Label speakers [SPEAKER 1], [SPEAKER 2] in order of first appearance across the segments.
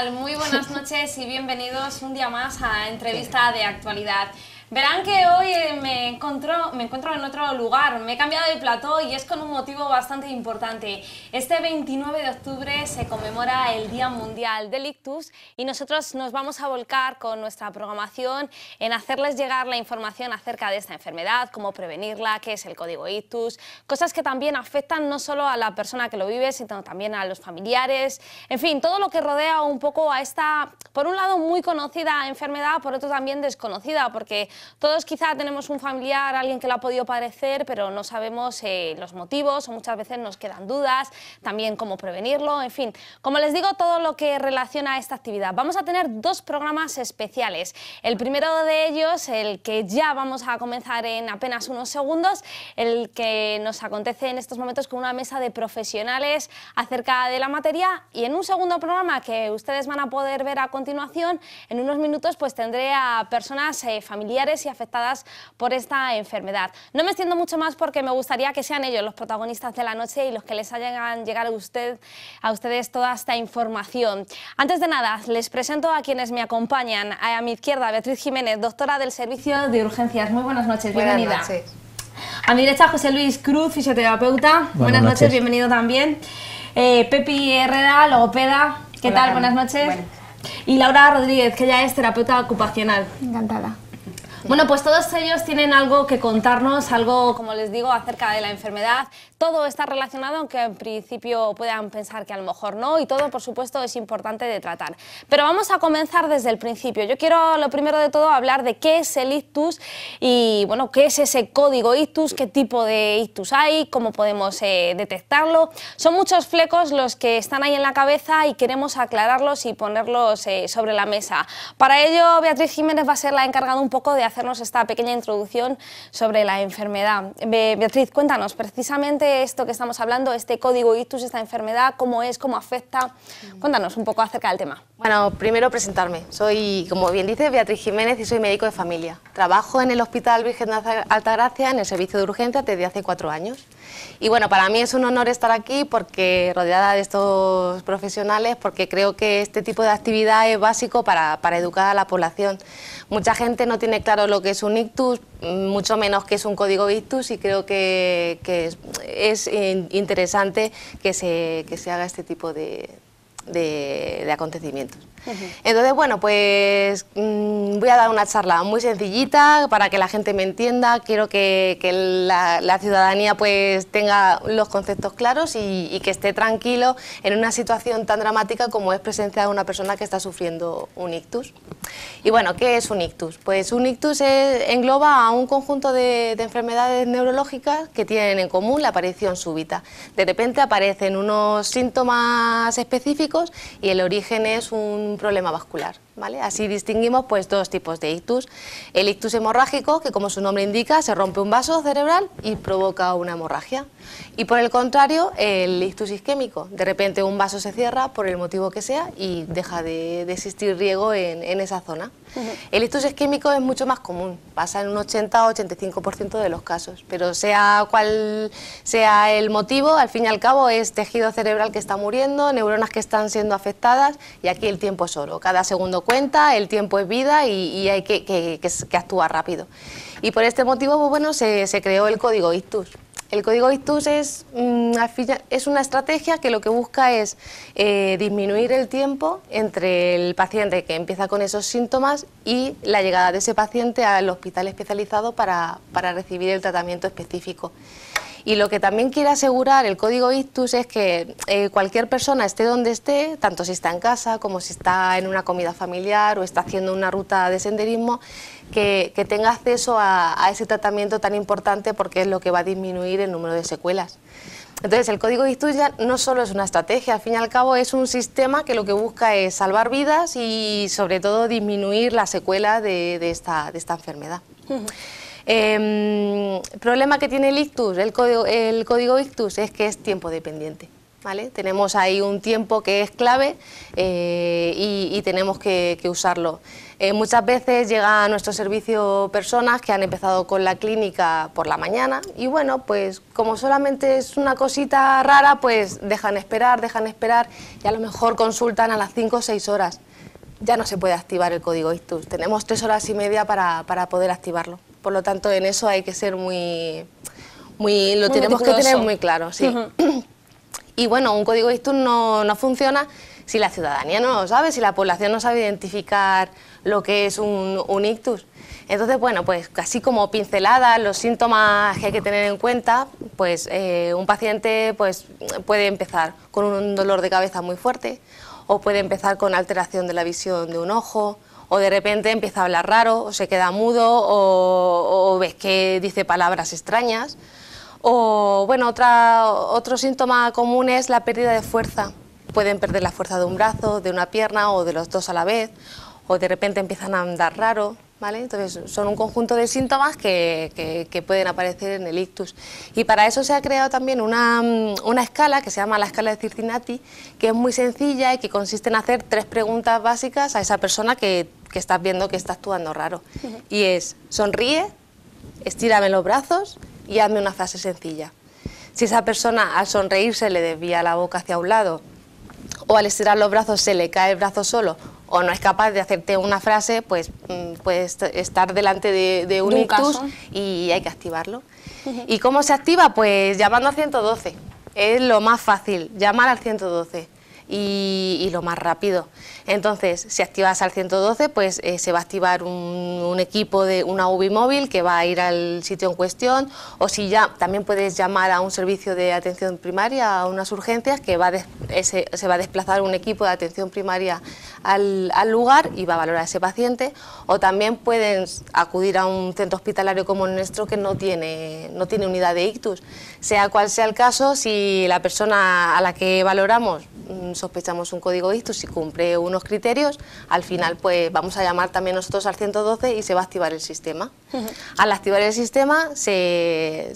[SPEAKER 1] tal? Muy buenas noches y bienvenidos un día más a Entrevista de Actualidad. Verán que hoy me encuentro en otro lugar, me he cambiado de plató y es con un motivo bastante importante. Este 29 de octubre se conmemora el Día Mundial del Ictus y nosotros nos vamos a volcar con nuestra programación en hacerles llegar la información acerca de esta enfermedad, cómo prevenirla, qué es el código ictus, cosas que también afectan no solo a la persona que lo vive, sino también a los familiares, en fin, todo lo que rodea un poco a esta, por un lado, muy conocida enfermedad, por otro también desconocida, porque todos quizá tenemos un familiar, alguien que lo ha podido padecer, pero no sabemos los motivos o muchas veces nos quedan dudas, también cómo prevenirlo, en fin. Como les digo, todo lo que relaciona a esta actividad. Vamos a tener dos programas especiales. El primero de ellos, el que ya vamos a comenzar en apenas unos segundos, el que nos acontece en estos momentos con una mesa de profesionales acerca de la materia, y en un segundo programa que ustedes van a poder ver a continuación, en unos minutos pues tendré a personas familiares y afectadas por esta enfermedad. No me extiendo mucho más porque me gustaría que sean ellos los protagonistas de la noche y los que les hagan llegar a ustedes toda esta información. Antes de nada, les presento a quienes me acompañan. A mi izquierda, Beatriz Jiménez, doctora del Servicio de Urgencias. Muy buenas noches, bienvenida.
[SPEAKER 2] Buenas noches.
[SPEAKER 1] A mi derecha, José Luis Cruz, fisioterapeuta. Buenas noches, bienvenido también. Pepi Herrera, logopeda. ¿Qué tal? Buenas noches. Bueno. Y Laura Rodríguez, que ya es terapeuta ocupacional.
[SPEAKER 3] Encantada.
[SPEAKER 1] Bueno, pues todos ellos tienen algo que contarnos, algo, como les digo, acerca de la enfermedad. Todo está relacionado, aunque en principio puedan pensar que a lo mejor no, y todo, por supuesto, es importante de tratar. Pero vamos a comenzar desde el principio. Yo quiero, lo primero de todo, hablar de qué es el ictus y, bueno, qué es ese código ictus, qué tipo de ictus hay, cómo podemos detectarlo. Son muchos flecos los que están ahí en la cabeza y queremos aclararlos y ponerlos sobre la mesa. Para ello, Beatriz Jiménez va a ser la encargada un poco de hacernos esta pequeña introducción sobre la enfermedad. Beatriz, cuéntanos precisamente esto que estamos hablando, este código ictus, esta enfermedad, cómo es, cómo afecta. Cuéntanos un poco acerca del tema.
[SPEAKER 2] Bueno, primero presentarme. Soy, como bien dice, Beatriz Jiménez y soy médico de familia. Trabajo en el Hospital Virgen de Altagracia en el servicio de urgencias desde hace 4 años. Y bueno, para mí es un honor estar aquí porque rodeada de estos profesionales, porque creo que este tipo de actividad es básico para educar a la población. Mucha gente no tiene claro lo que es un ictus, mucho menos que es un código ictus, y creo que es interesante que se haga este tipo de acontecimientos. Entonces, bueno, pues voy a dar una charla muy sencillita para que la gente me entienda. Quiero que la ciudadanía pues tenga los conceptos claros y que esté tranquilo en una situación tan dramática como es presenciar a una persona que está sufriendo un ictus. Y bueno, ¿qué es un ictus? Pues un ictus engloba a un conjunto de enfermedades neurológicas que tienen en común la aparición súbita. De repente aparecen unos síntomas específicos y el origen es un problema vascular, ¿vale? Así distinguimos pues dos tipos de ictus. El ictus hemorrágico, que como su nombre indica, se rompe un vaso cerebral y provoca una hemorragia. Y por el contrario, el ictus isquémico, de repente un vaso se cierra por el motivo que sea y deja de existir riego en esa zona. El ictus isquémico es mucho más común, pasa en un 80 o 85% de los casos, pero sea cual sea el motivo, al fin y al cabo es tejido cerebral que está muriendo, neuronas que están siendo afectadas, y aquí el tiempo es oro, cada segundo cuenta, el tiempo es vida y hay que actuar rápido. Y por este motivo, pues bueno, se creó el código ictus. El código ictus es una estrategia que lo que busca es disminuir el tiempo entre el paciente que empieza con esos síntomas y la llegada de ese paciente al hospital especializado para recibir el tratamiento específico. Y lo que también quiere asegurar el código ictus es que cualquier persona, esté donde esté, tanto si está en casa como si está en una comida familiar o está haciendo una ruta de senderismo, que tenga acceso a ese tratamiento tan importante, porque es lo que va a disminuir el número de secuelas. Entonces, el código ictus ya no solo es una estrategia, al fin y al cabo es un sistema que lo que busca es salvar vidas y sobre todo disminuir la secuela de esta enfermedad. El problema que tiene el ictus, el código ictus, es que es tiempo dependiente. ¿vale? Tenemos ahí un tiempo que es clave y tenemos que usarlo. Muchas veces llega a nuestro servicio personas que han empezado con la clínica por la mañana y bueno, pues como solamente es una cosita rara, pues dejan esperar y a lo mejor consultan a las 5 o 6 horas. Ya no se puede activar el código ictus. Tenemos 3 horas y media para poder activarlo. Por lo tanto, en eso hay que ser lo tenemos que tener muy claro, sí. Y bueno, un código ictus no funciona si la ciudadanía no lo sabe, si la población no sabe identificar lo que es un ictus. Entonces, bueno, pues así como pinceladas, los síntomas que hay que tener en cuenta, pues un paciente pues, puede empezar con un dolor de cabeza muy fuerte, o puede empezar con alteración de la visión de un ojo, o de repente empieza a hablar raro, o se queda mudo, o ves que dice palabras extrañas. O bueno, otro síntoma común es la pérdida de fuerza. Pueden perder la fuerza de un brazo, de una pierna o de los dos a la vez, o de repente empiezan a andar raro, ¿vale? Entonces son un conjunto de síntomas que pueden aparecer en el ictus. Y para eso se ha creado también una escala que se llama la escala de Cincinnati, que es muy sencilla y que consiste en hacer 3 preguntas básicas a esa persona que estás viendo que está actuando raro. Y es, sonríe, estírame los brazos y hazme una frase sencilla. Si esa persona al sonreírse le desvía la boca hacia un lado o al estirar los brazos se le cae el brazo solo o no es capaz de hacerte una frase, pues puede estar delante de un ictus y hay que activarlo. ¿Y cómo se activa? Pues llamando al 112. Es lo más fácil, llamar al 112 y lo más rápido. Entonces, si activas al 112, pues se va a activar un equipo de una UBI móvil que va a ir al sitio en cuestión, o si ya también puedes llamar a un servicio de atención primaria, a unas urgencias, que se va a desplazar un equipo de atención primaria al lugar y va a valorar a ese paciente, o también pueden acudir a un centro hospitalario como el nuestro que no tiene unidad de ictus. Sea cual sea el caso, si la persona a la que valoramos sospechamos un código ictus y cumple unos criterios, al final pues vamos a llamar también nosotros al 112 y se va a activar el sistema. Al activar el sistema se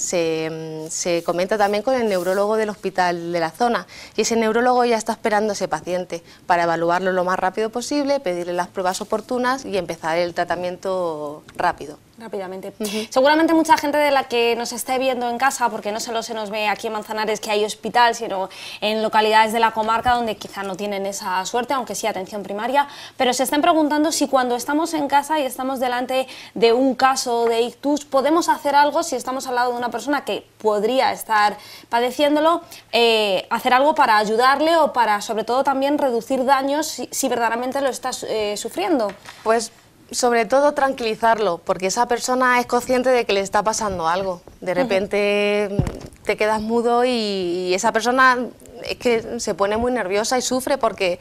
[SPEAKER 2] comenta también con el neurólogo del hospital de la zona y ese neurólogo ya está esperando a ese paciente para evaluarlo lo más rápido posible, pedirle las pruebas oportunas y empezar el tratamiento rápido.
[SPEAKER 1] Rápidamente. Seguramente mucha gente de la que nos esté viendo en casa, porque no solo se nos ve aquí en Manzanares que hay hospital, sino en localidades de la comarca donde quizá no tienen esa suerte, aunque sí atención primaria, pero se estén preguntando si cuando estamos en casa y estamos delante de un caso de ictus, podemos hacer algo si estamos al lado de una persona que podría estar padeciéndolo, hacer algo para ayudarle o para, sobre todo, también reducir daños si verdaderamente lo estás sufriendo.
[SPEAKER 2] Pues sobre todo tranquilizarlo, porque esa persona es consciente de que le está pasando algo. De repente te quedas mudo y esa persona es que se pone muy nerviosa y sufre porque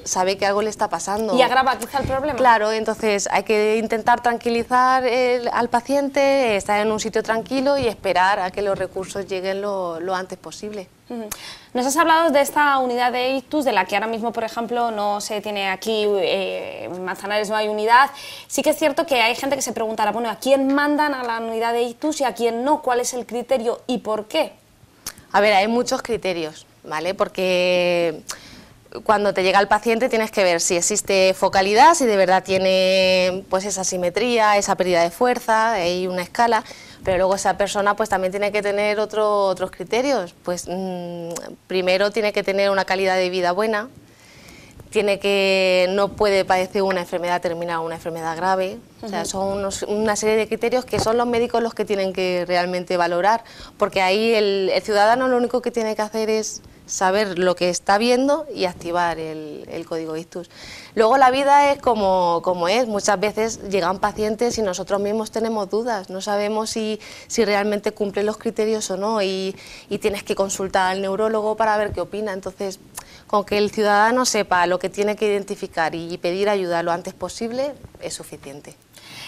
[SPEAKER 2] sabe que algo le está pasando.
[SPEAKER 1] Y agrava quizá el problema.
[SPEAKER 2] Claro, entonces hay que intentar tranquilizar al paciente, estar en un sitio tranquilo y esperar a que los recursos lleguen lo antes posible.
[SPEAKER 1] Nos has hablado de esta unidad de ictus, de la que ahora mismo, por ejemplo, no se tiene aquí, en Manzanares no hay unidad. Sí que es cierto que hay gente que se preguntará, bueno, ¿a quién mandan a la unidad de ictus y a quién no? ¿Cuál es el criterio y por qué?
[SPEAKER 2] A ver, hay muchos criterios, ¿vale? Porque cuando te llega el paciente tienes que ver si existe focalidad, si de verdad tiene pues esa simetría, esa pérdida de fuerza, hay una escala. Pero luego esa persona pues también tiene que tener otros criterios, pues primero tiene que tener una calidad de vida buena, no puede padecer una enfermedad terminal o una enfermedad grave, o sea, son una serie de criterios que son los médicos los que tienen que realmente valorar, porque ahí el ciudadano lo único que tiene que hacer es saber lo que está viendo y activar el código ictus. Luego la vida es como es, muchas veces llegan pacientes y nosotros mismos tenemos dudas, no sabemos si realmente cumplen los criterios o no y tienes que consultar al neurólogo para ver qué opina. Entonces, con que el ciudadano sepa lo que tiene que identificar y pedir ayuda lo antes posible es suficiente.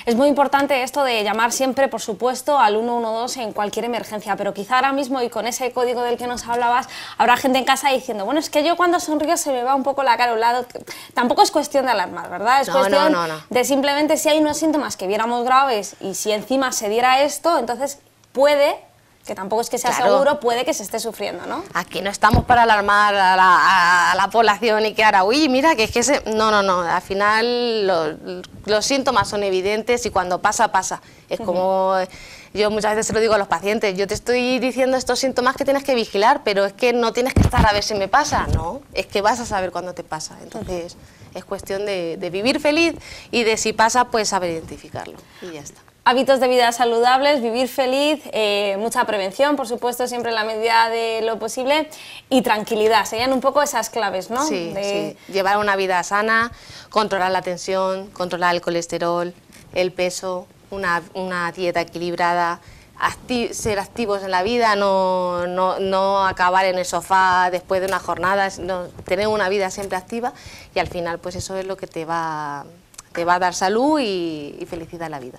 [SPEAKER 1] Es muy importante esto de llamar siempre, por supuesto, al 112 en cualquier emergencia, pero quizá ahora mismo y con ese código del que nos hablabas, habrá gente en casa diciendo, bueno, es que yo cuando sonrío se me va un poco la cara a un lado. Tampoco es cuestión de alarmar, ¿verdad? Es cuestión de simplemente si hay unos síntomas que viéramos graves y si encima se diera esto, entonces puede que tampoco es que sea
[SPEAKER 2] Claro.
[SPEAKER 1] seguro, puede que se esté sufriendo, ¿no?
[SPEAKER 2] Aquí no estamos para alarmar a la población y que ahora, uy, mira, que es que se... No, no, no, al final los síntomas son evidentes y cuando pasa, pasa. Es como, yo muchas veces se lo digo a los pacientes, yo te estoy diciendo estos síntomas que tienes que vigilar, pero es que no tienes que estar a ver si me pasa, no, es que vas a saber cuándo te pasa. Entonces, es cuestión de vivir feliz y de si pasa, pues saber identificarlo y ya está.
[SPEAKER 1] Hábitos de vida saludables, vivir feliz, mucha prevención, por supuesto, siempre en la medida de lo posible, y tranquilidad. Serían un poco esas claves, ¿no?
[SPEAKER 2] Sí, sí. Llevar una vida sana, controlar la tensión, controlar el colesterol, el peso, una dieta equilibrada, ser activos en la vida, no acabar en el sofá después de una jornada, sino tener una vida siempre activa y al final pues eso es lo que te va a dar salud y felicidad en la vida.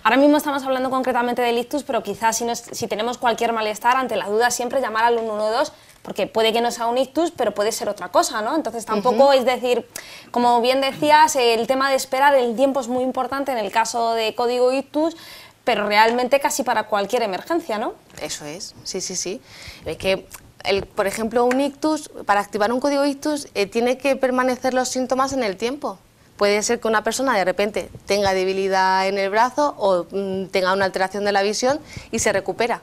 [SPEAKER 1] Ahora mismo estamos hablando concretamente del ictus, pero quizás si tenemos cualquier malestar, ante la duda siempre llamar al 112, porque puede que no sea un ictus, pero puede ser otra cosa, ¿no? Entonces tampoco es decir, como bien decías, el tema de esperar, el tiempo es muy importante en el caso de código ictus, pero realmente casi para cualquier emergencia, ¿no?
[SPEAKER 2] Eso es, sí, sí, sí. Es que, por ejemplo, un ictus, para activar un código ictus, tiene que permanecer los síntomas en el tiempo. Puede ser que una persona de repente tenga debilidad en el brazo o tenga una alteración de la visión y se recupera.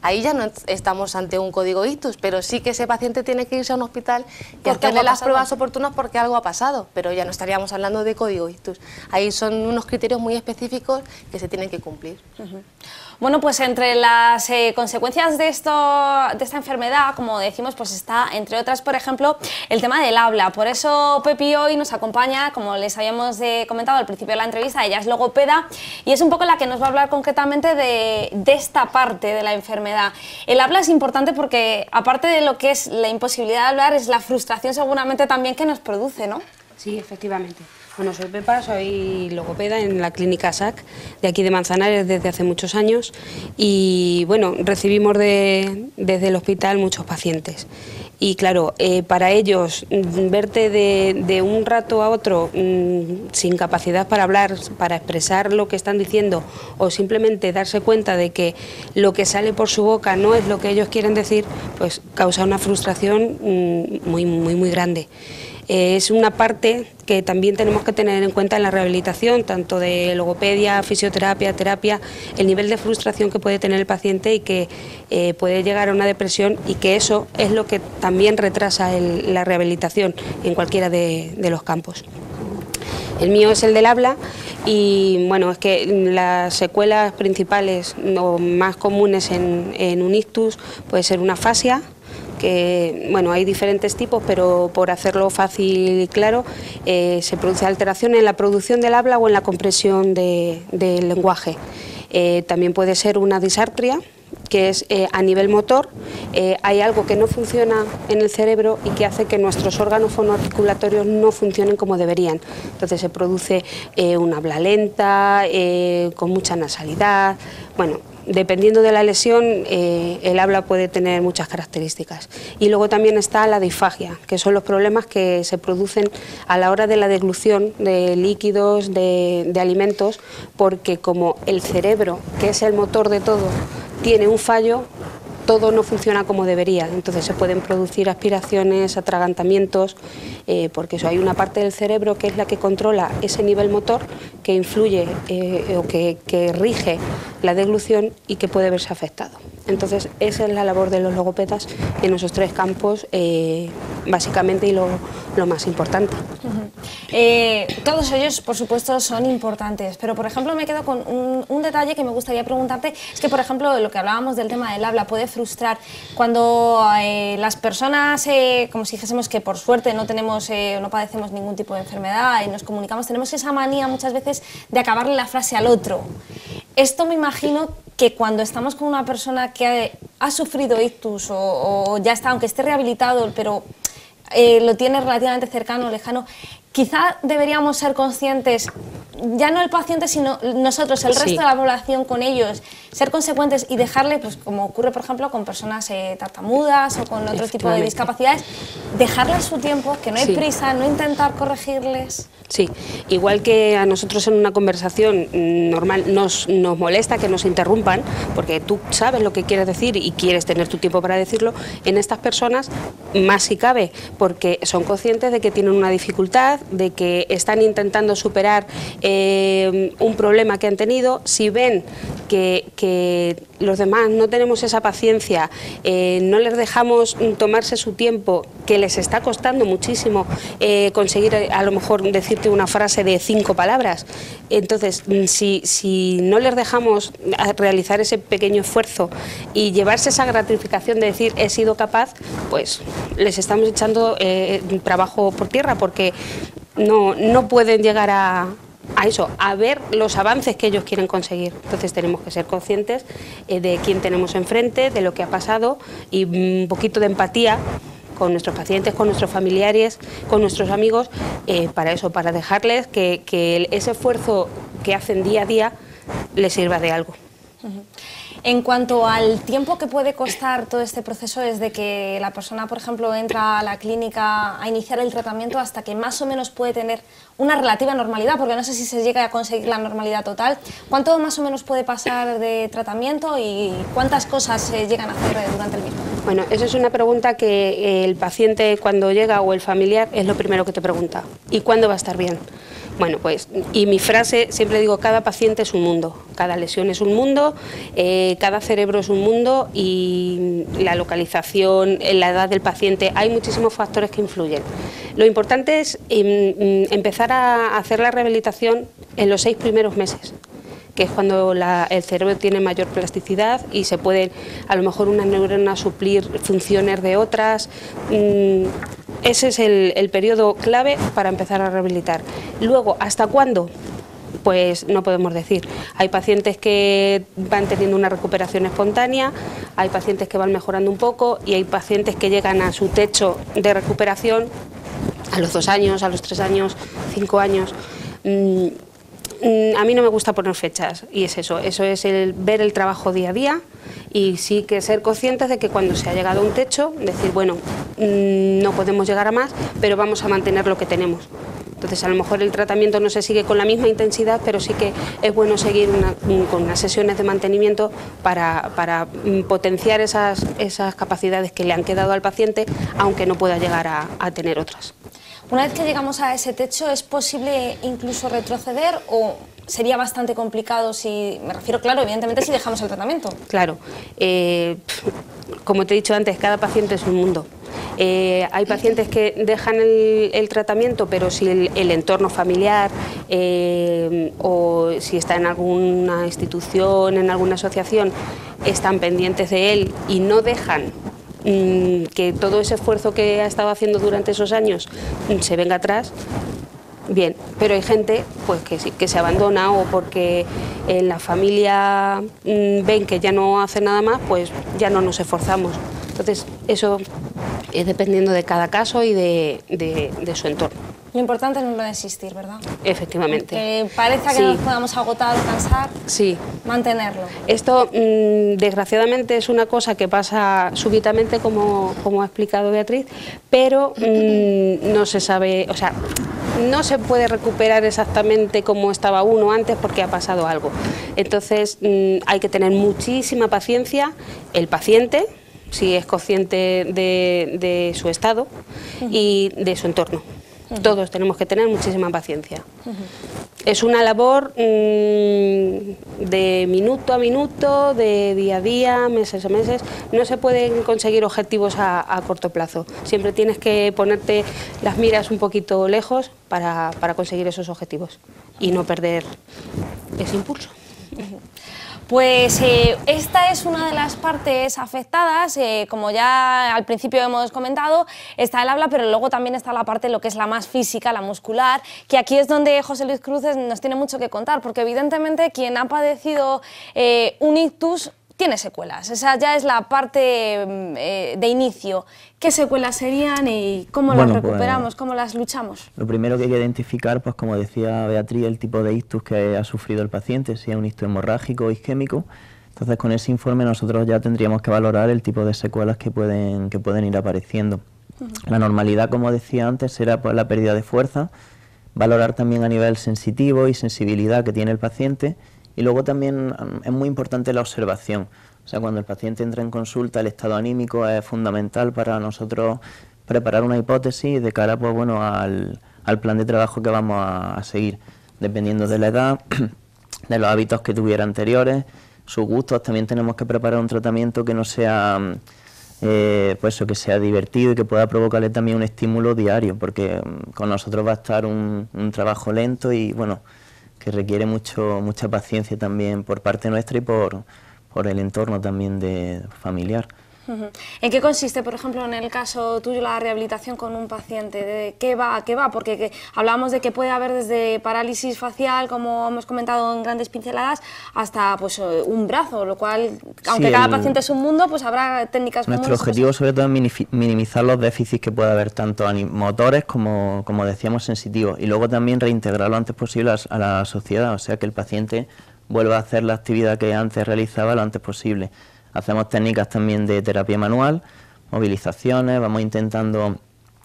[SPEAKER 2] Ahí ya no estamos ante un código ictus, pero sí que ese paciente tiene que irse a un hospital y hacerle las pruebas oportunas porque algo ha pasado, pero ya no estaríamos hablando de código ictus. Ahí son unos criterios muy específicos que se tienen que cumplir.
[SPEAKER 1] Bueno, pues entre las consecuencias de esta enfermedad, como decimos, pues está, entre otras, por ejemplo, el tema del habla. Por eso Pepi hoy nos acompaña, como les habíamos comentado al principio de la entrevista, ella es logopeda y es un poco la que nos va a hablar concretamente de esta parte de la enfermedad. El habla es importante porque, aparte de lo que es la imposibilidad de hablar, es la frustración seguramente también que nos produce, ¿no?
[SPEAKER 3] Sí, efectivamente. Bueno, soy Pepa, soy logopeda en la clínica SAC de aquí de Manzanares desde hace muchos años y bueno, recibimos desde el hospital muchos pacientes. Y claro, para ellos verte de un rato a otro sin capacidad para hablar, para expresar lo que están diciendo o simplemente darse cuenta de que lo que sale por su boca no es lo que ellos quieren decir, pues causa una frustración muy grande. Es una parte que también tenemos que tener en cuenta en la rehabilitación, tanto de logopedia, fisioterapia, terapia, el nivel de frustración que puede tener el paciente y que puede llegar a una depresión y que eso es lo que también retrasa la rehabilitación en cualquiera de los campos. El mío es el del habla y bueno, es que las secuelas principales o más comunes en un ictus puede ser una afasia, que bueno, hay diferentes tipos, pero por hacerlo fácil y claro, se produce alteración en la producción del habla o en la compresión del lenguaje. También puede ser una disartria, que es a nivel motor, hay algo que no funciona en el cerebro y que hace que nuestros órganos fonoarticulatorios no funcionen como deberían. Entonces se produce un habla lenta, con mucha nasalidad, bueno, dependiendo de la lesión, el habla puede tener muchas características. Y luego también está la disfagia, que son los problemas que se producen a la hora de la deglución de líquidos, de alimentos, porque como el cerebro, que es el motor de todo, tiene un fallo, todo no funciona como debería. Entonces se pueden producir aspiraciones, atragantamientos, porque eso, hay una parte del cerebro que es la que controla ese nivel motor, que influye o que rige la deglución y que puede verse afectado. Entonces esa es la labor de los logopedas en esos tres campos, básicamente, y lo más importante.
[SPEAKER 1] Todos ellos, por supuesto, son importantes, pero por ejemplo me quedo con un detalle que me gustaría preguntarte, es que por ejemplo lo que hablábamos del tema del habla puede frustrar cuando las personas, como si dijésemos que por suerte no tenemos, no padecemos ningún tipo de enfermedad y nos comunicamos, tenemos esa manía muchas veces de acabarle la frase al otro. Esto me imagino que cuando estamos con una persona que ha sufrido ictus o ya está, aunque esté rehabilitado, pero lo tiene relativamente cercano, lejano, quizá deberíamos ser conscientes, ya no el paciente, sino nosotros, el resto de la población con ellos, ser consecuentes y dejarle, pues como ocurre por ejemplo con personas tartamudas o con otro tipo de discapacidades, dejarles su tiempo, que no hay prisa, no intentar corregirles.
[SPEAKER 3] Sí, igual que a nosotros en una conversación normal nos molesta que nos interrumpan, porque tú sabes lo que quieres decir y quieres tener tu tiempo para decirlo, en estas personas más si cabe, porque son conscientes de que tienen una dificultad, de que están intentando superar un problema que han tenido. Si ven que los demás no tenemos esa paciencia, no les dejamos tomarse su tiempo, que les está costando muchísimo conseguir a lo mejor decirte una frase de 5 palabras, entonces si no les dejamos realizar ese pequeño esfuerzo y llevarse esa gratificación de decir he sido capaz, pues les estamos echando trabajo por tierra, porque no pueden llegar a eso, a ver los avances que ellos quieren conseguir. Entonces tenemos que ser conscientes de quién tenemos enfrente, de lo que ha pasado, y un poquito de empatía con nuestros pacientes, con nuestros familiares, con nuestros amigos, para eso, para dejarles que ese esfuerzo que hacen día a día les sirva de algo.
[SPEAKER 1] En cuanto al tiempo que puede costar todo este proceso desde que la persona, por ejemplo, entra a la clínica a iniciar el tratamiento hasta que más o menos puede tener una relativa normalidad, porque no sé si se llega a conseguir la normalidad total, ¿cuánto más o menos puede pasar de tratamiento y cuántas cosas se llegan a hacer durante el mismo?
[SPEAKER 3] Bueno, eso es una pregunta que el paciente cuando llega o el familiar es lo primero que te pregunta. ¿Y cuándo va a estar bien? Bueno, pues, y mi frase, siempre digo, cada paciente es un mundo, cada lesión es un mundo, cada cerebro es un mundo, y la localización, la edad del paciente, hay muchísimos factores que influyen. Lo importante es empezar a hacer la rehabilitación en los 6 primeros meses, que es cuando el cerebro tiene mayor plasticidad y se pueden, a lo mejor, unas neuronas suplir funciones de otras. Ese es el periodo clave para empezar a rehabilitar. Luego, ¿hasta cuándo? Pues no podemos decir. Hay pacientes que van teniendo una recuperación espontánea, hay pacientes que van mejorando un poco y hay pacientes que llegan a su techo de recuperación a los 2 años, a los 3 años, 5 años. A mí no me gusta poner fechas, y es eso es ver el trabajo día a día, y sí que ser conscientes de que cuando se ha llegado a un techo, decir, bueno, no podemos llegar a más, pero vamos a mantener lo que tenemos. Entonces, a lo mejor el tratamiento no se sigue con la misma intensidad, pero sí que es bueno seguir con unas sesiones de mantenimiento para potenciar esas capacidades que le han quedado al paciente, aunque no pueda llegar a tener otras.
[SPEAKER 1] Una vez que llegamos a ese techo, ¿es posible incluso retroceder o sería bastante complicado si, me refiero, claro, evidentemente si dejamos el tratamiento?
[SPEAKER 3] Claro, como te he dicho antes, cada paciente es un mundo. Hay pacientes que dejan el tratamiento, pero si el entorno familiar o si está en alguna institución, en alguna asociación, están pendientes de él y no dejan que todo ese esfuerzo que ha estado haciendo durante esos años se venga atrás, bien, pero hay gente pues que se abandona, o porque en la familia ven que ya no hace nada más, pues ya no nos esforzamos. Entonces eso es dependiendo de cada caso y de su entorno.
[SPEAKER 1] Lo importante es no desistir, ¿verdad?
[SPEAKER 3] Efectivamente.
[SPEAKER 1] Que parezca que nos podamos agotar o cansar, mantenerlo.
[SPEAKER 3] Esto, desgraciadamente, es una cosa que pasa súbitamente, como ha explicado Beatriz, pero no se sabe, o sea, no se puede recuperar exactamente como estaba uno antes porque ha pasado algo. Entonces, hay que tener muchísima paciencia, el paciente, si es consciente de su estado y de su entorno. Todos tenemos que tener muchísima paciencia. Es una labor de minuto a minuto, de día a día, meses a meses. No se pueden conseguir objetivos a corto plazo. Siempre tienes que ponerte las miras un poquito lejos para conseguir esos objetivos y no perder ese impulso.
[SPEAKER 1] Pues esta es una de las partes afectadas, como ya al principio hemos comentado, está el habla, pero luego también está la parte, lo que es la más física, la muscular, que aquí es donde José Luis Cruces nos tiene mucho que contar, porque evidentemente quien ha padecido un ictus tiene secuelas. Esa ya es la parte de inicio. ¿Qué secuelas serían y cómo las recuperamos, cómo las luchamos?
[SPEAKER 4] Lo primero que hay que identificar, pues como decía Beatriz, el tipo de ictus que ha sufrido el paciente, si es un ictus hemorrágico o isquémico. Entonces, con ese informe nosotros ya tendríamos que valorar el tipo de secuelas que pueden ir apareciendo. La normalidad, como decía antes, será pues la pérdida de fuerza, valorar también a nivel sensitivo y sensibilidad que tiene el paciente, y luego también es muy importante la observación. O sea, cuando el paciente entra en consulta, el estado anímico es fundamental para nosotros preparar una hipótesis de cara, pues bueno, al plan de trabajo que vamos a seguir, dependiendo de la edad, de los hábitos que tuviera anteriores, sus gustos. También tenemos que preparar un tratamiento que no sea pues eso, que sea divertido y que pueda provocarle también un estímulo diario, porque con nosotros va a estar un trabajo lento y bueno, que requiere mucha paciencia también por parte nuestra y por el entorno también familiar.
[SPEAKER 1] ¿En qué consiste, por ejemplo, en el caso tuyo, la rehabilitación con un paciente? ¿De qué va? Porque hablábamos de que puede haber desde parálisis facial, como hemos comentado en grandes pinceladas, hasta pues un brazo, lo cual, aunque sí, cada paciente es un mundo, pues habrá técnicas comunes.
[SPEAKER 4] Nuestro objetivo sobre todo es minimizar los déficits que pueda haber tanto motores como decíamos sensitivos, y luego también reintegrar lo antes posible a la sociedad, o sea que el paciente vuelva a hacer la actividad que antes realizaba lo antes posible. Hacemos técnicas también de terapia manual, movilizaciones, vamos intentando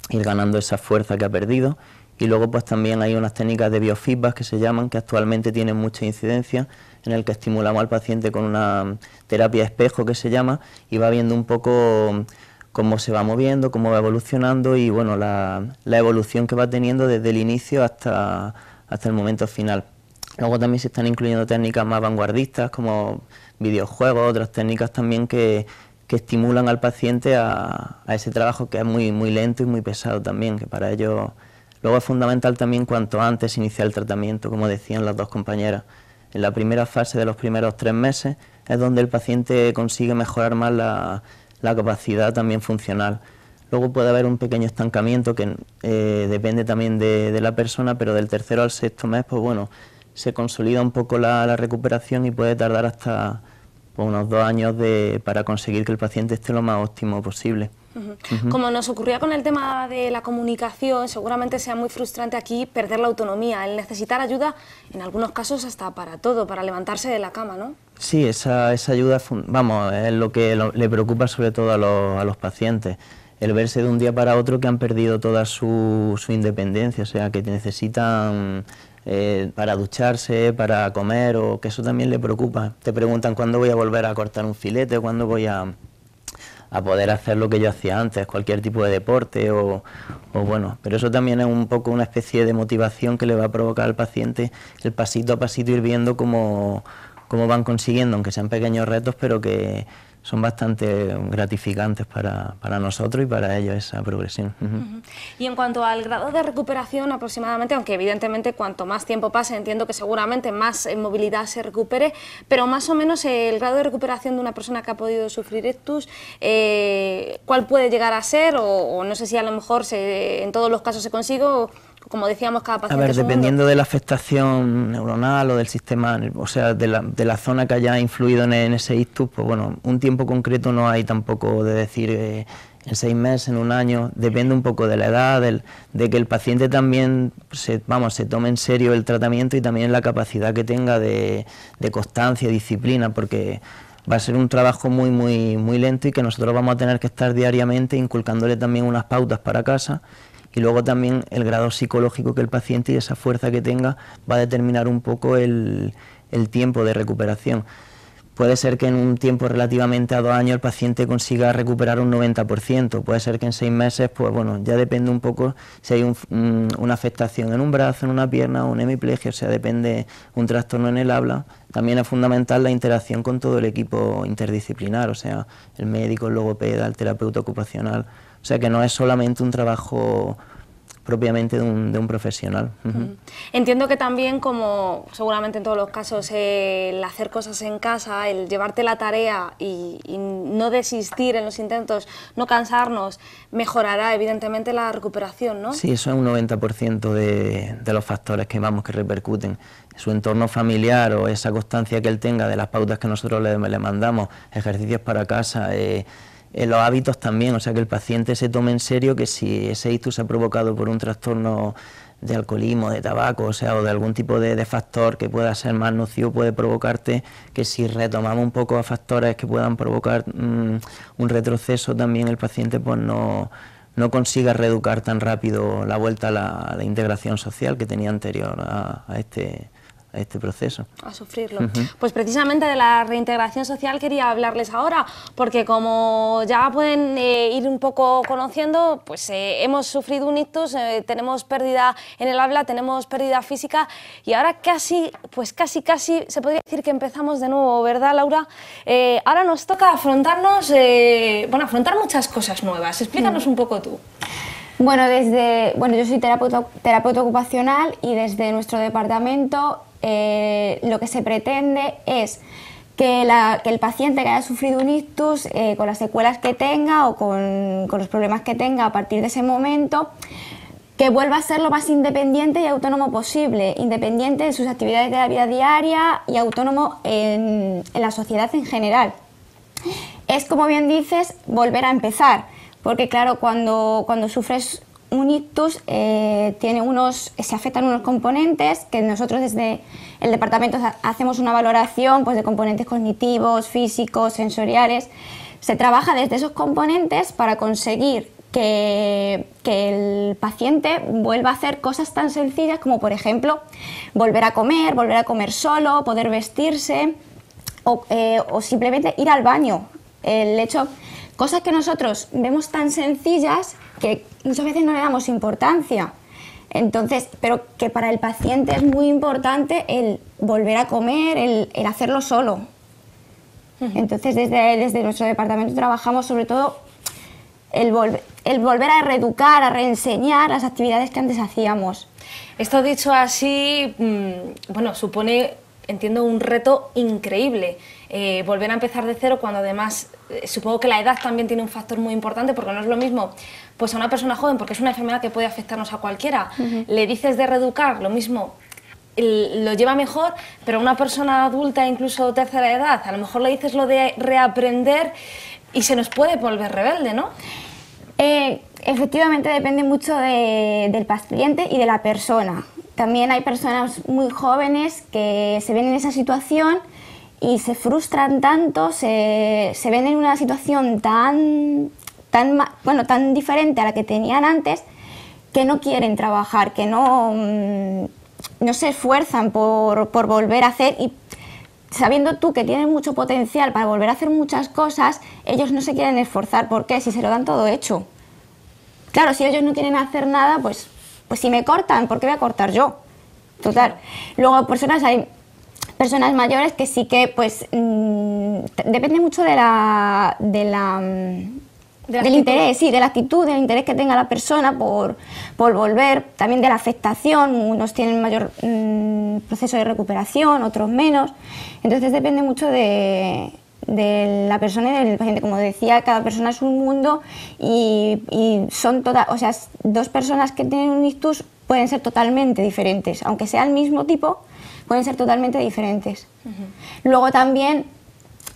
[SPEAKER 4] ir ganando esa fuerza que ha perdido, y luego pues también hay unas técnicas de biofeedback que se llaman, que actualmente tienen mucha incidencia, en el que estimulamos al paciente con una terapia espejo que se llama, y va viendo un poco cómo se va moviendo, cómo va evolucionando y bueno, la evolución que va teniendo desde el inicio hasta el momento final. Luego también se están incluyendo técnicas más vanguardistas como videojuegos, otras técnicas también que estimulan al paciente a ese trabajo que es muy lento y muy pesado también, que para ello luego es fundamental también cuanto antes iniciar el tratamiento, como decían las dos compañeras. En la primera fase de los primeros 3 meses es donde el paciente consigue mejorar más la capacidad también funcional. Luego puede haber un pequeño estancamiento que depende también de la persona, pero del 3.º al 6.º mes, pues bueno, se consolida un poco la recuperación y puede tardar hasta pues, unos 2 años para conseguir que el paciente esté lo más óptimo posible.
[SPEAKER 1] Como nos ocurría con el tema de la comunicación, seguramente sea muy frustrante aquí perder la autonomía, el necesitar ayuda, en algunos casos hasta para todo, para levantarse de la cama, ¿no?
[SPEAKER 4] Sí, esa ayuda, vamos, es lo que le preocupa sobre todo a los pacientes, el verse de un día para otro que han perdido toda su independencia, o sea, que necesitan para ducharse, para comer, o que eso también le preocupa. Te preguntan cuándo voy a volver a cortar un filete, cuándo voy a poder hacer lo que yo hacía antes, cualquier tipo de deporte o bueno, pero eso también es un poco una especie de motivación que le va a provocar al paciente el pasito a pasito ir viendo cómo van consiguiendo, aunque sean pequeños retos, pero que son bastante gratificantes para nosotros y para ellos esa progresión.
[SPEAKER 1] Y en cuanto al grado de recuperación aproximadamente, aunque evidentemente cuanto más tiempo pase entiendo que seguramente más movilidad se recupere, pero más o menos el grado de recuperación de una persona que ha podido sufrir ictus, ¿cuál puede llegar a ser? O no sé si a lo mejor en todos los casos se consigue, o como decíamos, cada paciente.
[SPEAKER 4] A ver, dependiendo de la afectación neuronal o del sistema, o sea, de la zona que haya influido en ese ictus, pues bueno, un tiempo concreto no hay tampoco de decir en 6 meses, en 1 año, depende un poco de la edad, de que el paciente también se tome en serio el tratamiento y también la capacidad que tenga de constancia, disciplina, porque va a ser un trabajo muy lento y que nosotros vamos a tener que estar diariamente inculcándole también unas pautas para casa. Y luego también el grado psicológico que el paciente y esa fuerza que tenga va a determinar un poco el tiempo de recuperación. Puede ser que en un tiempo relativamente a 2 años el paciente consiga recuperar un 90%, puede ser que en 6 meses, pues bueno, ya depende un poco si hay una afectación en un brazo, en una pierna o una hemiplegia, o sea, depende un trastorno en el habla. También es fundamental la interacción con todo el equipo interdisciplinar, o sea, el médico, el logopeda, el terapeuta ocupacional. O sea que no es solamente un trabajo propiamente de un profesional.
[SPEAKER 1] Entiendo que también, como seguramente en todos los casos, el hacer cosas en casa, el llevarte la tarea y no desistir en los intentos, no cansarnos, mejorará evidentemente la recuperación, ¿no?
[SPEAKER 4] Sí, eso es un 90% de los factores que repercuten. Su entorno familiar o esa constancia que él tenga de las pautas que nosotros le mandamos, ejercicios para casa, los hábitos también, o sea, que el paciente se tome en serio que si ese ictus se ha provocado por un trastorno de alcoholismo, de tabaco, o sea, o de algún tipo de factor que pueda ser más nocivo, puede provocarte que si retomamos un poco a factores que puedan provocar un retroceso, también el paciente pues no consiga reeducar tan rápido la vuelta a la integración social que tenía anterior a este proceso.
[SPEAKER 1] A sufrirlo. Pues precisamente de la reintegración social quería hablarles ahora, porque como ya pueden ir un poco conociendo, pues hemos sufrido un ictus, tenemos pérdida en el habla, tenemos pérdida física y ahora casi se podría decir que empezamos de nuevo, ¿verdad, Laura? Ahora nos toca afrontarnos, afrontar muchas cosas nuevas. Explícanos un poco tú.
[SPEAKER 5] Bueno, yo soy terapeuta ocupacional y desde nuestro departamento lo que se pretende es que el paciente que haya sufrido un ictus, con las secuelas que tenga o con los problemas que tenga a partir de ese momento, que vuelva a ser lo más independiente y autónomo posible, independiente de sus actividades de la vida diaria y autónomo en la sociedad en general. Es, como bien dices, volver a empezar, porque claro, cuando sufres un ictus se afectan unos componentes que nosotros desde el departamento hacemos una valoración pues, de componentes cognitivos, físicos, sensoriales. Se trabaja desde esos componentes para conseguir que el paciente vuelva a hacer cosas tan sencillas como, por ejemplo, volver a comer solo, poder vestirse o simplemente ir al baño. Cosas que nosotros vemos tan sencillas que muchas veces no le damos importancia. Entonces, pero que para el paciente es muy importante el volver a comer, el hacerlo solo. Entonces, desde nuestro departamento trabajamos sobre todo el volver a reeducar, a reenseñar las actividades que antes hacíamos.
[SPEAKER 1] Esto dicho así, supone, entiendo, un reto increíble. Volver a empezar de cero cuando además supongo que la edad también tiene un factor muy importante, porque no es lo mismo pues a una persona joven, porque es una enfermedad que puede afectarnos a cualquiera, le dices de reeducar, lo mismo, lo lleva mejor, pero a una persona adulta, incluso tercera edad, a lo mejor le dices lo de reaprender y se nos puede volver rebelde, ¿no?
[SPEAKER 5] Efectivamente depende mucho del paciente y de la persona. También hay personas muy jóvenes que se ven en esa situación y se frustran tanto, se ven en una situación tan diferente a la que tenían antes, que no quieren trabajar, que no se esfuerzan por volver a hacer, y sabiendo tú que tienen mucho potencial para volver a hacer muchas cosas, ellos no se quieren esforzar. ¿Por qué? Si se lo dan todo hecho. Claro, si ellos no quieren hacer nada, pues si me cortan, ¿por qué voy a cortar yo? Total. Luego hay personas mayores que sí que, depende mucho del interés, sí, de la actitud, del interés que tenga la persona por volver, también de la afectación. Unos tienen mayor proceso de recuperación, otros menos. Entonces depende mucho de la persona y del paciente. Como decía, cada persona es un mundo y son dos personas que tienen un ictus pueden ser totalmente diferentes, aunque sea el mismo tipo, pueden ser totalmente diferentes. Luego también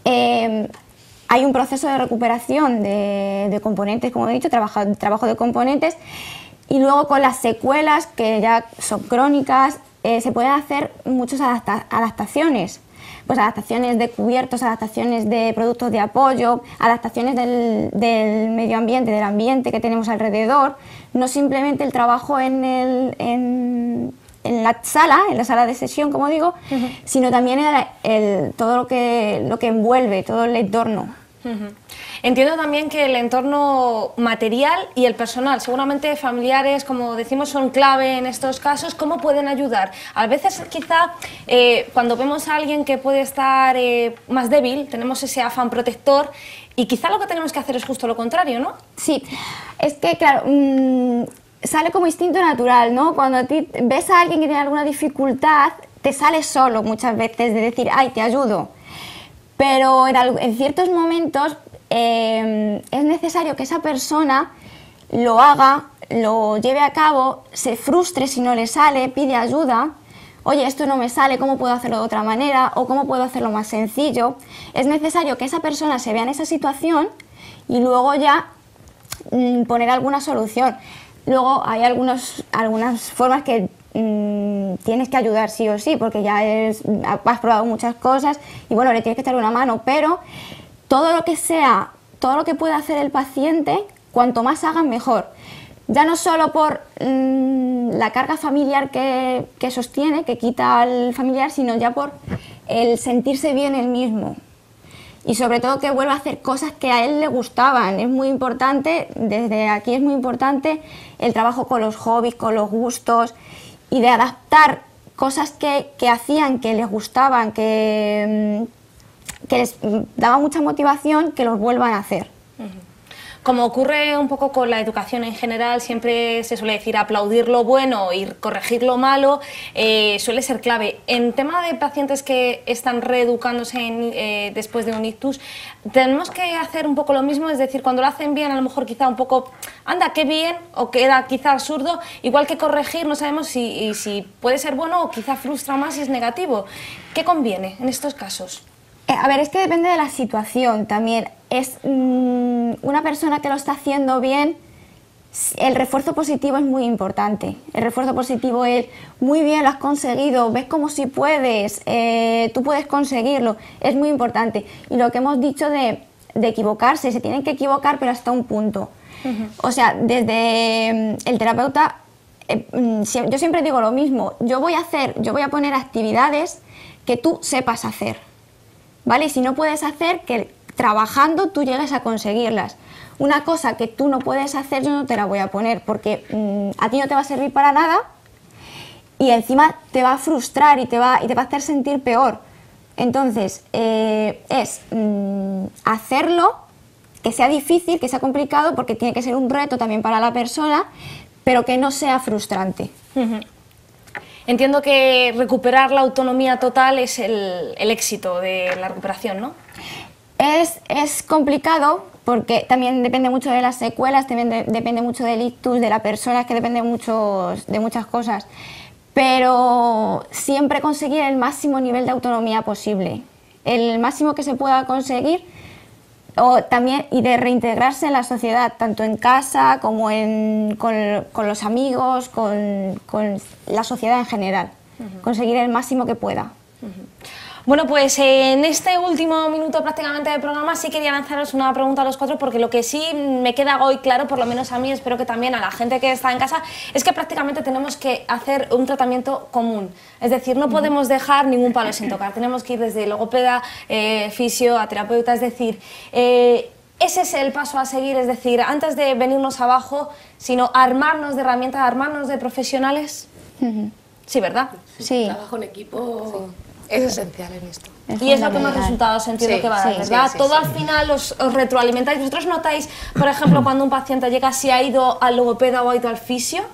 [SPEAKER 5] hay un proceso de recuperación de componentes, como he dicho, trabajo de componentes, y luego con las secuelas, que ya son crónicas, se pueden hacer muchas adaptaciones. Pues adaptaciones de cubiertos, adaptaciones de productos de apoyo, adaptaciones del medio ambiente, del ambiente que tenemos alrededor. No simplemente el trabajo en la sala de sesión, como digo, sino también todo lo que envuelve, todo el entorno.
[SPEAKER 1] Entiendo también que el entorno material y el personal, seguramente familiares, como decimos, son clave en estos casos. ¿Cómo pueden ayudar? A veces quizá cuando vemos a alguien que puede estar más débil, tenemos ese afán protector y quizá lo que tenemos que hacer es justo lo contrario, ¿no?
[SPEAKER 5] Sí, es que claro, sale como instinto natural, ¿no? Cuando a ti ves a alguien que tiene alguna dificultad, te sale solo muchas veces de decir, ay, te ayudo. Pero en ciertos momentos es necesario que esa persona lo haga, lo lleve a cabo, se frustre si no le sale, pide ayuda. Oye, esto no me sale, ¿cómo puedo hacerlo de otra manera? ¿O cómo puedo hacerlo más sencillo? Es necesario que esa persona se vea en esa situación y luego ya poner alguna solución. Luego hay algunas formas que tienes que ayudar sí o sí, porque ya has probado muchas cosas y bueno, le tienes que echar una mano, pero todo lo que pueda hacer el paciente, cuanto más hagan mejor. Ya no solo por la carga familiar que sostiene, que quita al familiar, sino ya por el sentirse bien él mismo. Y sobre todo que vuelva a hacer cosas que a él le gustaban. Es muy importante, desde aquí es muy importante el trabajo con los hobbies, con los gustos y de adaptar cosas que hacían, que les gustaban, que les daba mucha motivación, que los vuelvan a hacer.
[SPEAKER 1] Como ocurre un poco con la educación en general, siempre se suele decir aplaudir lo bueno y corregir lo malo, suele ser clave. En tema de pacientes que están reeducándose después de un ictus, tenemos que hacer un poco lo mismo, es decir, cuando lo hacen bien, a lo mejor quizá un poco, anda, qué bien, o queda quizá absurdo, igual que corregir, no sabemos si puede ser bueno o quizá frustra más si es negativo. ¿Qué conviene en estos casos?
[SPEAKER 5] A ver, es que depende de la situación también. Es una persona que lo está haciendo bien, el refuerzo positivo es muy importante. El refuerzo positivo es, muy bien, lo has conseguido, ves como si puedes, tú puedes conseguirlo, es muy importante. Y lo que hemos dicho de equivocarse, se tienen que equivocar, pero hasta un punto. O sea, desde el terapeuta, yo siempre digo lo mismo, yo voy a poner actividades que tú sepas hacer. ¿Vale? Y si no puedes hacer, que trabajando tú llegues a conseguirlas. Una cosa que tú no puedes hacer, yo no te la voy a poner, porque a ti no te va a servir para nada y encima te va a frustrar y te va a hacer sentir peor. Entonces, hacerlo, que sea difícil, que sea complicado, porque tiene que ser un reto también para la persona, pero que no sea frustrante.
[SPEAKER 1] Entiendo que recuperar la autonomía total es el éxito de la recuperación, ¿no?
[SPEAKER 5] Es complicado porque también depende mucho de las secuelas, también depende mucho del ictus, de la persona, que depende mucho de muchas cosas. Pero siempre conseguir el máximo nivel de autonomía posible, el máximo que se pueda conseguir, también, y de reintegrarse en la sociedad, tanto en casa como con los amigos, con la sociedad en general. Conseguir el máximo que pueda.
[SPEAKER 1] Bueno, pues en este último minuto prácticamente del programa sí quería lanzaros una pregunta a los cuatro, porque lo que sí me queda hoy claro, por lo menos a mí, espero que también a la gente que está en casa, es que prácticamente tenemos que hacer un tratamiento común. Es decir, no podemos dejar ningún palo sin tocar, tenemos que ir desde logopeda, fisio, a terapeuta, es decir, ese es el paso a seguir, es decir, antes de venirnos abajo, sino armarnos de herramientas, armarnos de profesionales. Sí, ¿verdad?
[SPEAKER 5] Sí.
[SPEAKER 2] Trabajo en equipo... Sí. Es esencial en esto.
[SPEAKER 1] Y es lo que más resultados entiendo que va a dar, ¿verdad?
[SPEAKER 2] Sí,
[SPEAKER 1] Todo al final os retroalimentáis. ¿Vosotros notáis, por ejemplo, cuando un paciente llega, si ha ido al logopeda o ha ido al fisio?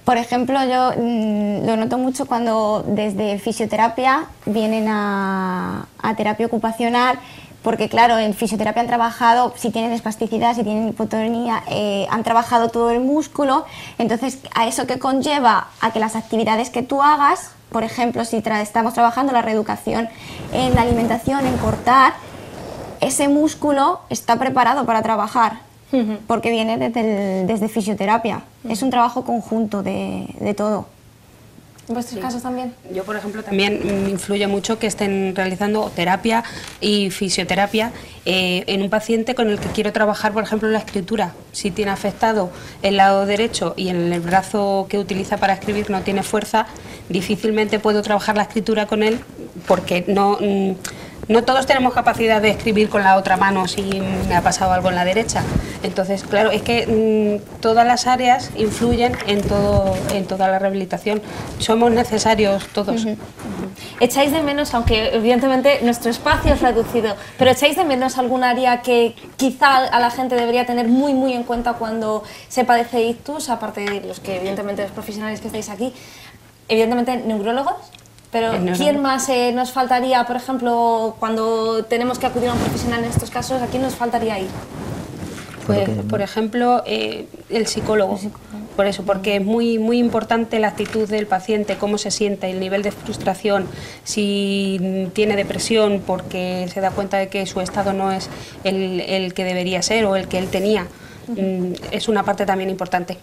[SPEAKER 5] Por ejemplo, yo lo noto mucho cuando desde fisioterapia vienen a terapia ocupacional, porque claro, en fisioterapia han trabajado, si tienen espasticidad, si tienen hipotonía, han trabajado todo el músculo, entonces a eso que conlleva a que las actividades que tú hagas, por ejemplo, si estamos trabajando la reeducación en la alimentación, en cortar, ese músculo está preparado para trabajar, porque viene desde fisioterapia. Es un trabajo conjunto de todo.
[SPEAKER 1] ¿En vuestros casos también?
[SPEAKER 3] Yo, por ejemplo, también me influye mucho que estén realizando terapia y fisioterapia en un paciente con el que quiero trabajar, por ejemplo, la escritura. Si tiene afectado el lado derecho y en el brazo que utiliza para escribir no tiene fuerza, difícilmente puedo trabajar la escritura con él, porque no todos tenemos capacidad de escribir con la otra mano si me ha pasado algo en la derecha. Entonces, claro, es que todas las áreas influyen en toda la rehabilitación. Somos necesarios todos.
[SPEAKER 1] ¿echáis de menos, aunque evidentemente nuestro espacio es reducido, pero echáis de menos algún área que quizá a la gente debería tener muy en cuenta cuando se padece ictus, aparte de los que evidentemente los profesionales que estáis aquí, evidentemente neurólogos? Pero ¿quién más nos faltaría, por ejemplo, cuando tenemos que acudir a un profesional en estos casos? ¿A quién nos faltaría ir?
[SPEAKER 3] Pues, por ejemplo, el psicólogo. Por eso, porque es muy importante la actitud del paciente, cómo se siente, el nivel de frustración, si tiene depresión porque se da cuenta de que su estado no es el que debería ser o el que él tenía. Es una parte también importante.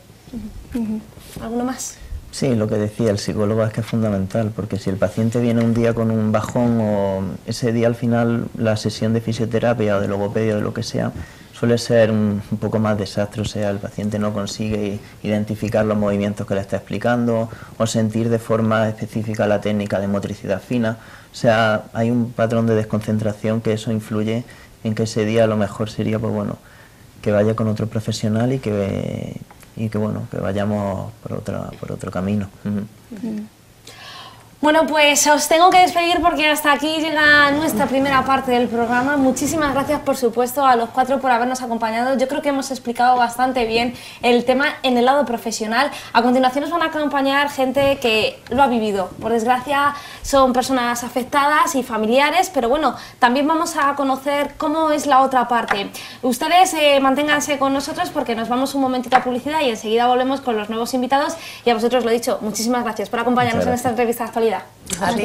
[SPEAKER 1] ¿Alguno más?
[SPEAKER 4] Sí, lo que decía el psicólogo es que es fundamental, porque si el paciente viene un día con un bajón o ese día al final la sesión de fisioterapia o de logopedia o de lo que sea suele ser un poco más desastre, o sea, el paciente no consigue identificar los movimientos que le está explicando o sentir de forma específica la técnica de motricidad fina, o sea, hay un patrón de desconcentración que eso influye en que ese día a lo mejor sería, pues bueno, que vaya con otro profesional y que bueno, que vayamos por otro camino.
[SPEAKER 1] Bueno, pues os tengo que despedir porque hasta aquí llega nuestra primera parte del programa. Muchísimas gracias, por supuesto, a los 4 por habernos acompañado. Yo creo que hemos explicado bastante bien el tema en el lado profesional. A continuación nos van a acompañar gente que lo ha vivido. Por desgracia, son personas afectadas y familiares, pero bueno, también vamos a conocer cómo es la otra parte. Ustedes manténganse con nosotros porque nos vamos un momentito a publicidad y enseguida volvemos con los nuevos invitados. Y a vosotros, lo dicho, muchísimas gracias por acompañarnos en esta entrevista de actualidad.
[SPEAKER 2] A ti.